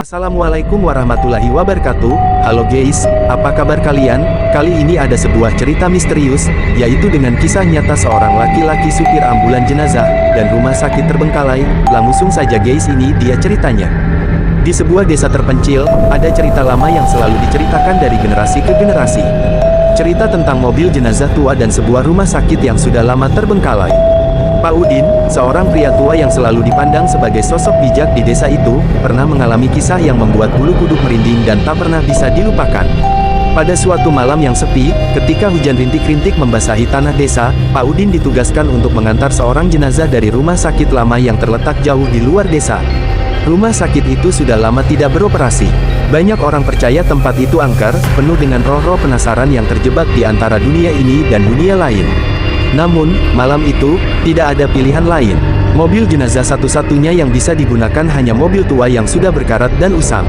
Assalamualaikum warahmatullahi wabarakatuh. Halo guys, apa kabar kalian? Kali ini ada sebuah cerita misterius, yaitu dengan kisah nyata seorang laki-laki supir ambulan jenazah, dan rumah sakit terbengkalai. Langsung saja guys, ini dia ceritanya. Di sebuah desa terpencil, ada cerita lama yang selalu diceritakan dari generasi ke generasi. Cerita tentang mobil jenazah tua dan sebuah rumah sakit yang sudah lama terbengkalai. Pak Udin, seorang pria tua yang selalu dipandang sebagai sosok bijak di desa itu, pernah mengalami kisah yang membuat bulu kuduk merinding dan tak pernah bisa dilupakan. Pada suatu malam yang sepi, ketika hujan rintik-rintik membasahi tanah desa, Pak Udin ditugaskan untuk mengantar seorang jenazah dari rumah sakit lama yang terletak jauh di luar desa. Rumah sakit itu sudah lama tidak beroperasi. Banyak orang percaya tempat itu angker, penuh dengan roh-roh penasaran yang terjebak di antara dunia ini dan dunia lain. Namun, malam itu, tidak ada pilihan lain. Mobil jenazah satu-satunya yang bisa digunakan hanya mobil tua yang sudah berkarat dan usang.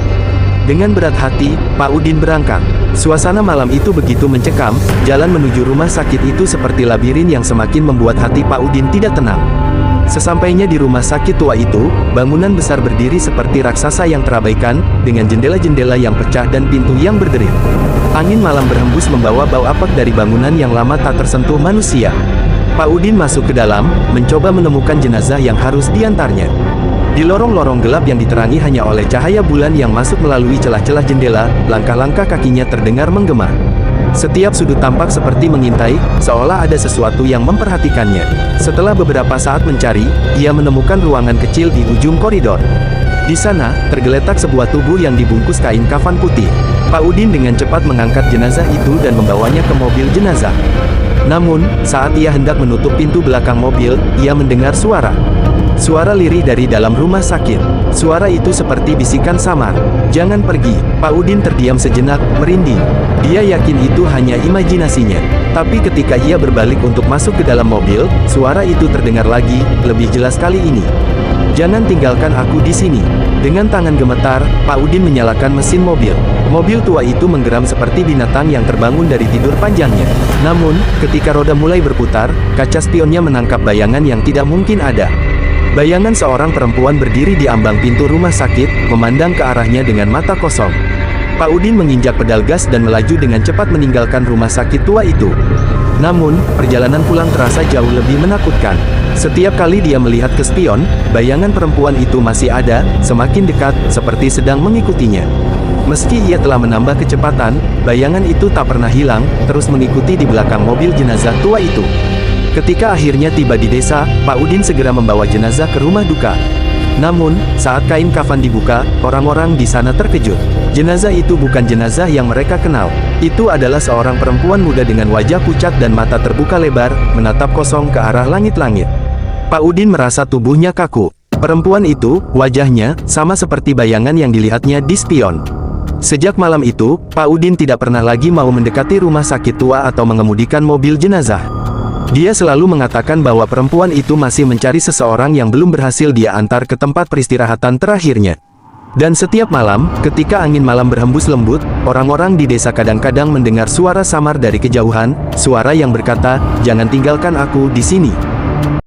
Dengan berat hati, Pak Udin berangkat. Suasana malam itu begitu mencekam, jalan menuju rumah sakit itu seperti labirin yang semakin membuat hati Pak Udin tidak tenang. Sesampainya di rumah sakit tua itu, bangunan besar berdiri seperti raksasa yang terabaikan, dengan jendela-jendela yang pecah dan pintu yang berderit. Angin malam berhembus membawa bau apek dari bangunan yang lama tak tersentuh manusia. Pak Udin masuk ke dalam, mencoba menemukan jenazah yang harus diantarnya. Di lorong-lorong gelap yang diterangi hanya oleh cahaya bulan yang masuk melalui celah-celah jendela, langkah-langkah kakinya terdengar menggema. Setiap sudut tampak seperti mengintai, seolah ada sesuatu yang memperhatikannya. Setelah beberapa saat mencari, ia menemukan ruangan kecil di ujung koridor. Di sana, tergeletak sebuah tubuh yang dibungkus kain kafan putih. Pak Udin dengan cepat mengangkat jenazah itu dan membawanya ke mobil jenazah. Namun, saat ia hendak menutup pintu belakang mobil, ia mendengar suara. Suara lirih dari dalam rumah sakit. Suara itu seperti bisikan samar. "Jangan pergi." Pak Udin terdiam sejenak, merinding. Dia yakin itu hanya imajinasinya. Tapi ketika ia berbalik untuk masuk ke dalam mobil, suara itu terdengar lagi, lebih jelas kali ini. "Jangan tinggalkan aku di sini." Dengan tangan gemetar, Pak Udin menyalakan mesin mobil. Mobil tua itu menggeram seperti binatang yang terbangun dari tidur panjangnya. Namun, ketika roda mulai berputar, kaca spionnya menangkap bayangan yang tidak mungkin ada. Bayangan seorang perempuan berdiri di ambang pintu rumah sakit, memandang ke arahnya dengan mata kosong. Pak Udin menginjak pedal gas dan melaju dengan cepat meninggalkan rumah sakit tua itu. Namun, perjalanan pulang terasa jauh lebih menakutkan. Setiap kali dia melihat ke spion, bayangan perempuan itu masih ada, semakin dekat, seperti sedang mengikutinya. Meski ia telah menambah kecepatan, bayangan itu tak pernah hilang, terus mengikuti di belakang mobil jenazah tua itu. Ketika akhirnya tiba di desa, Pak Udin segera membawa jenazah ke rumah duka. Namun, saat kain kafan dibuka, orang-orang di sana terkejut. Jenazah itu bukan jenazah yang mereka kenal. Itu adalah seorang perempuan muda dengan wajah pucat dan mata terbuka lebar, menatap kosong ke arah langit-langit. Pak Udin merasa tubuhnya kaku. Perempuan itu, wajahnya, sama seperti bayangan yang dilihatnya di spion. Sejak malam itu, Pak Udin tidak pernah lagi mau mendekati rumah sakit tua atau mengemudikan mobil jenazah. Dia selalu mengatakan bahwa perempuan itu masih mencari seseorang yang belum berhasil dia antar ke tempat peristirahatan terakhirnya. Dan setiap malam, ketika angin malam berhembus lembut, orang-orang di desa kadang-kadang mendengar suara samar dari kejauhan, suara yang berkata, "Jangan tinggalkan aku di sini."